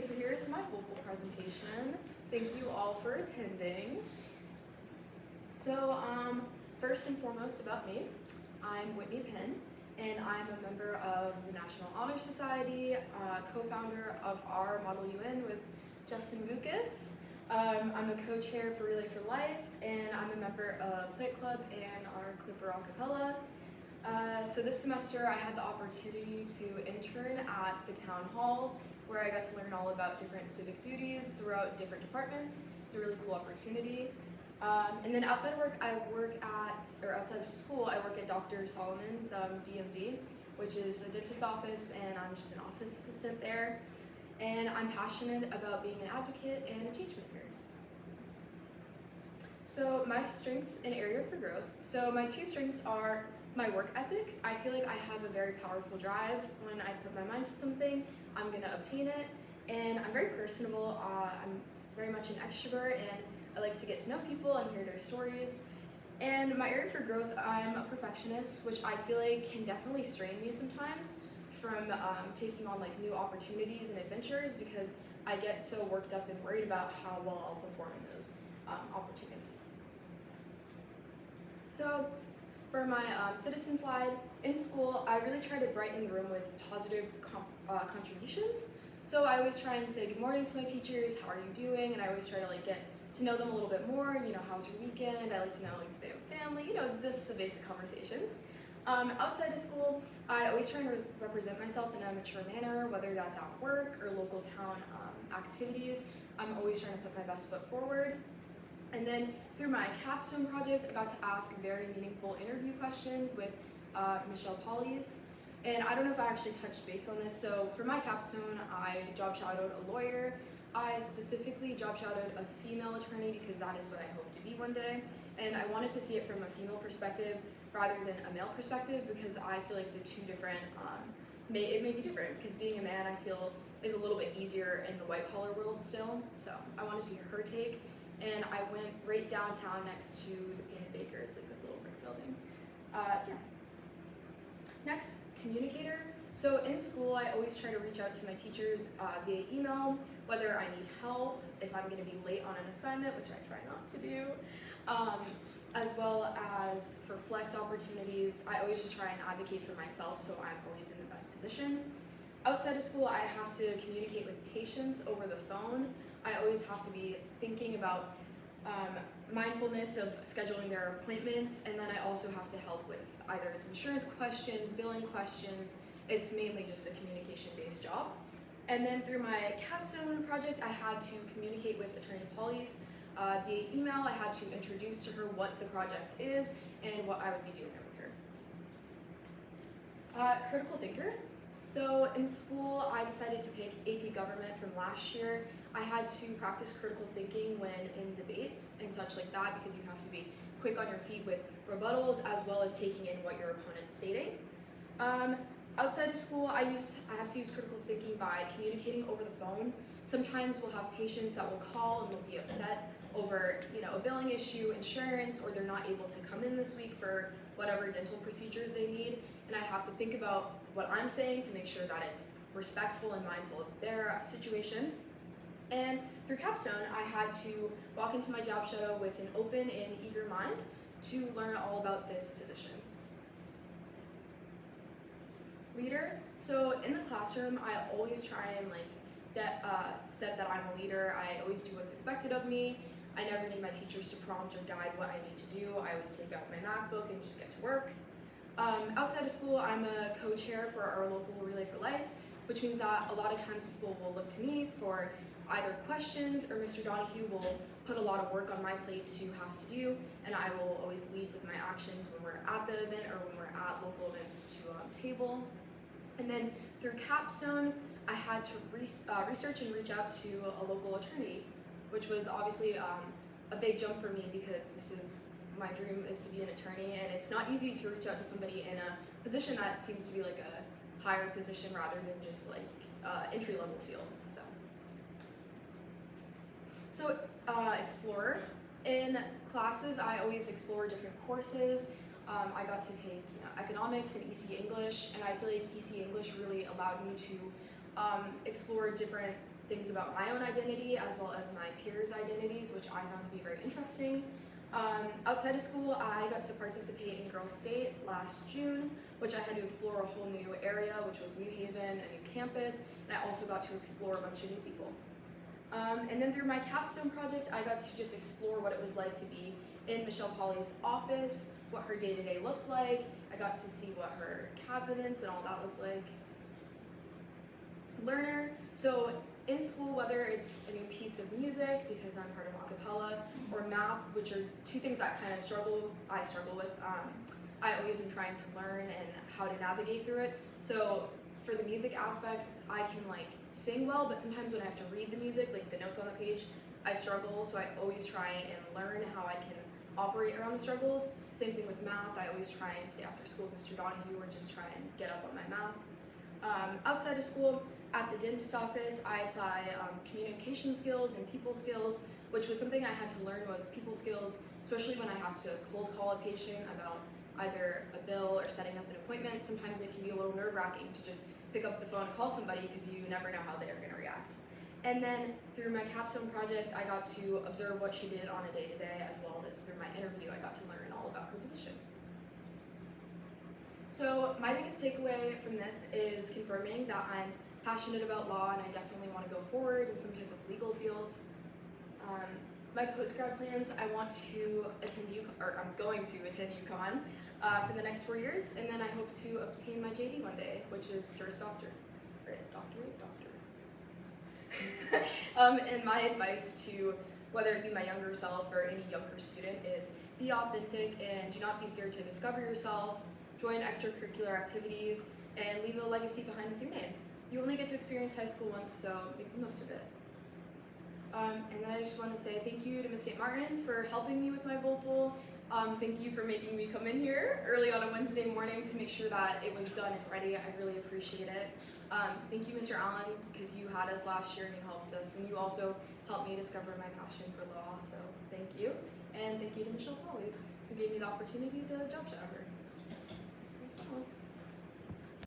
Okay, so here's my VoPL presentation. Thank you all for attending. So, first and foremost about me, I'm Whitney Pynn, and I'm a member of the National Honor Society, co-founder of our Model UN with Justin Vukas. I'm a co-chair for Relay for Life, and I'm a member of Plant Club and our Clipper Acapella. So this semester I had the opportunity to intern at the town hall, where I got to learn all about different civic duties throughout different departments. It's a really cool opportunity. And then outside of school, I work at Dr. Solomon's DMD, which is a dentist office, and I'm just an office assistant there. And I'm passionate about being an advocate and a change maker. So my strengths and area for growth. So my two strengths are my work ethic. I feel like I have a very powerful drive. When I put my mind to something, I'm gonna obtain it. And I'm very personable. I'm very much an extrovert, and I like to get to know people and hear their stories. And my area for growth, I'm a perfectionist, which I feel like can definitely strain me sometimes from taking on like new opportunities and adventures, because I get so worked up and worried about how well I'll perform in those opportunities. So for my citizen slide, in school, I really try to brighten the room with positive contributions. So I always try and say good morning to my teachers, how are you doing? And I always try to like get to know them a little bit more. You know, how's your weekend? I like to know like, do they have a family? You know, this is basic conversations. Outside of school, I always try and represent myself in a mature manner, whether that's at work or local town activities. I'm always trying to put my best foot forward. And then through my capstone project, I got to ask very meaningful interview questions with Michelle Polly's. And I don't know if I actually touched base on this. So for my capstone, I job shadowed a lawyer. I specifically job shadowed a female attorney because that is what I hope to be one day. And I wanted to see it from a female perspective rather than a male perspective, because I feel like the two different, it may be different, because being a man I feel is a little bit easier in the white collar world still. So I wanted to hear her take. And I went right downtown next to the Pynn Baker. It's like this little brick building. Yeah. Next, communicator. So in school, I always try to reach out to my teachers via email, whether I need help, if I'm gonna be late on an assignment, which I try not to do, as well as for flex opportunities. I always just try and advocate for myself, so I'm always in the best position. Outside of school, I have to communicate with patients over the phone. I always have to be thinking about mindfulness of scheduling their appointments, and then I also have to help with either it's insurance questions, billing questions. It's mainly just a communication-based job. And then through my capstone project, I had to communicate with Attorney Polly's via email. I had to introduce to her what the project is and what I would be doing with her. Critical thinker. So in school, I decided to pick AP Government from last year. I had to practice critical thinking when in debates and such like that, because you have to be quick on your feet with rebuttals as well as taking in what your opponent's stating. Outside of school, I have to use critical thinking by communicating over the phone. Sometimes we'll have patients that will call and will be upset over, you know, a billing issue, insurance, or they're not able to come in this week for whatever dental procedures they need. And I have to think about what I'm saying to make sure that it's respectful and mindful of their situation. And through capstone, I had to walk into my job shadow with an open and eager mind to learn all about this position. Leader. So in the classroom, I always try and like set that I'm a leader. I always do what's expected of me. I never need my teachers to prompt or guide what I need to do. I always take out my MacBook and just get to work. Outside of school, I'm a co-chair for our local Relay for Life, which means that a lot of times people will look to me for either questions, or Mr. Donahue will put a lot of work on my plate to have to do, and I will always lead with my actions when we're at the event or when we're at local events to table. And then through capstone, I had to research and reach out to a local attorney, which was obviously a big jump for me, because this is my dream is to be an attorney, and it's not easy to reach out to somebody in a position that seems to be like a higher position rather than just like entry-level field. So explorer. In classes, I always explore different courses. I got to take economics and EC English, and I feel like EC English really allowed me to explore different things about my own identity as well as my peers' identities, which I found to be very interesting. Outside of school, I got to participate in Girls State last June, which I had to explore a whole new area, which was New Haven, a new campus, and I also got to explore a bunch of new people. And then through my capstone project, I got to just explore what it was like to be in Michelle Polly's office, what her day-to-day looked like. I got to see what her cabinets and all that looked like. Learner. So in school, whether it's a new piece of music, because I'm part of a cappella, or math, which are two things that I struggle with. I always am trying to learn and how to navigate through it. So for the music aspect, I can sing well, but sometimes when I have to read the music, like the notes on the page, I struggle. So I always try and learn how I can operate around the struggles. Same thing with math. I always try and stay after school with Mr. Donahue or just try and get up on my math. Outside of school, at the dentist's office, I apply communication skills and people skills, which was something I had to learn was people skills, especially when I have to cold call a patient about either a bill or setting up an appointment. Sometimes it can be a little nerve-wracking to just pick up the phone and call somebody because you never know how they're going to react. And then through my capstone project, I got to observe what she did on a day-to-day, as well as through my interview, I got to learn all about her position. So my biggest takeaway from this is confirming that I'm passionate about law and I definitely want to go forward in some type of legal field. My post-grad plans, I want to attend I'm going to attend UConn for the next 4 years, and then I hope to obtain my JD one day, which is Juris Doctor, or Doctorate. And my advice to whether it be my younger self or any younger student is be authentic and do not be scared to discover yourself, join extracurricular activities, and leave a legacy behind with your name. You only get to experience high school once, so make the most of it. And then I just want to say thank you to Ms. St. Martin for helping me with my VoPL. Thank you for making me come in here early on a Wednesday morning to make sure that it was done and ready. I really appreciate it. Thank you, Mr. Allen, because you had us last year and you helped us, and you also helped me discover my passion for law, so thank you. And thank you to Michelle Polly, who gave me the opportunity to job shadow her.